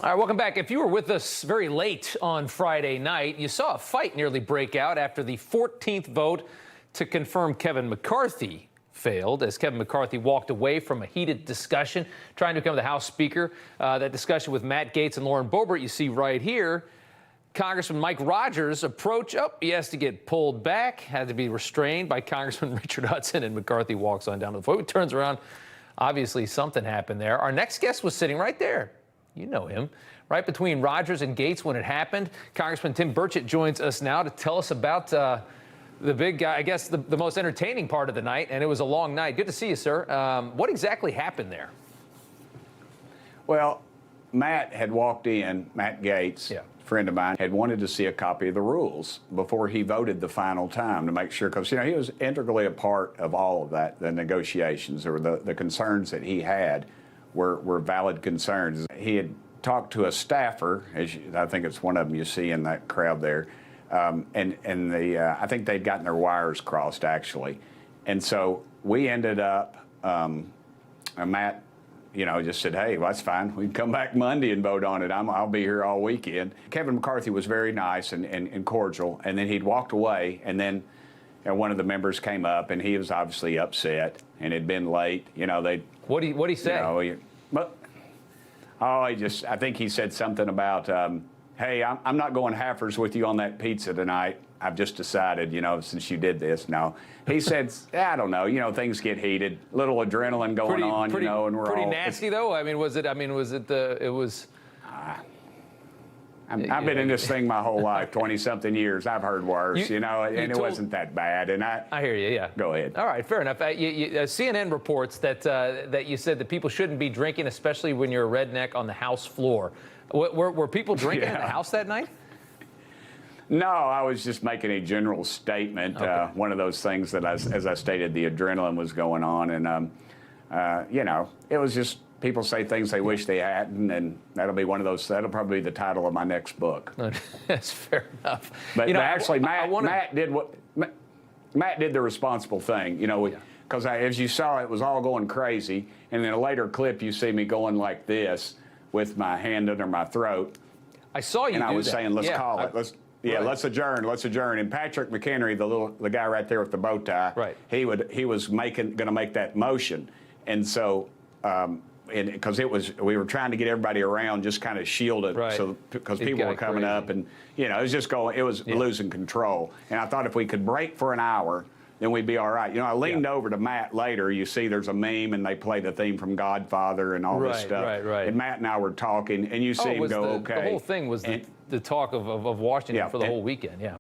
All right, welcome back. If you were with us very late on Friday night, you saw a fight nearly break out after the 14th vote to confirm Kevin McCarthy failed, as Kevin McCarthy walked away from a heated discussion trying to become the House Speaker. That discussion with Matt Gaetz and Lauren Boebert you see right here. Congressman Mike Rogers approached. Oh, he has to get pulled back, had to be restrained by Congressman Richard Hudson, and McCarthy walks on down to the floor. He turns around. Obviously, something happened there. Our next guest was sitting right there. You know him, right between Rogers and Gaetz when it happened. Congressman Tim Burchett joins us now to tell us about the big guy, I guess the most entertaining part of the night, and it was a long night. Good to see you, sir. What exactly happened there? Well, Matt had walked in, Matt Gaetz, a friend of mine, had wanted to see a copy of the rules before he voted the final time to make sure, because, you know, he was integrally a part of all of that, the negotiations, or the concerns that he had were valid concerns. He had talked to a staffer, I think it's one of them you see in that crowd there, I think they'd gotten their wires crossed, actually. And so we ended up, Matt, you know, just said, hey, well, that's fine. We can come back Monday and vote on it. I'll be here all weekend. Kevin McCarthy was very nice and cordial, and then he'd walked away, and then one of the members came up, and he was obviously upset and had been late. You know, What'd he say? You know, I think he said something about, hey, I'm not going halfers with you on that pizza tonight. I've just decided, you know, since you did this. No, he said, I don't know, you know, things get heated, little adrenaline going on, you know, and we're pretty all nasty though. I mean, was it? I've been in this thing my whole life, 20-something years. I've heard worse, you know, and it wasn't that bad. And I hear you, yeah. Go ahead. All right, fair enough. CNN reports that you said that people shouldn't be drinking, especially when you're a redneck, on the House floor. Were people drinking in the House that night? No, I was just making a general statement. Okay. One of those things that, as I stated, the adrenaline was going on, and you know, it was just. People say things they wish they hadn't, and that'll be one of those. That'll probably be the title of my next book. That's fair enough. But, you know, actually, Matt did the responsible thing. You know, because as you saw, it was all going crazy. And in a later clip, you see me going like this with my hand under my throat. I saw you. And I was saying, let's call it. Let's adjourn. Let's adjourn. And Patrick McHenry, the guy right there with the bow tie, he was going to make that motion, and so. Because we were trying to get everybody around, just kind of shielded, so because people were coming up, and you know, it was just going, it was losing control. And I thought if we could break for an hour, then we'd be all right. You know, I leaned over to Matt later. You see, there's a meme, and they play the theme from Godfather and all this stuff. And Matt and I were talking, and you see him go, okay. The whole thing was the talk of Washington for the whole weekend. Yeah.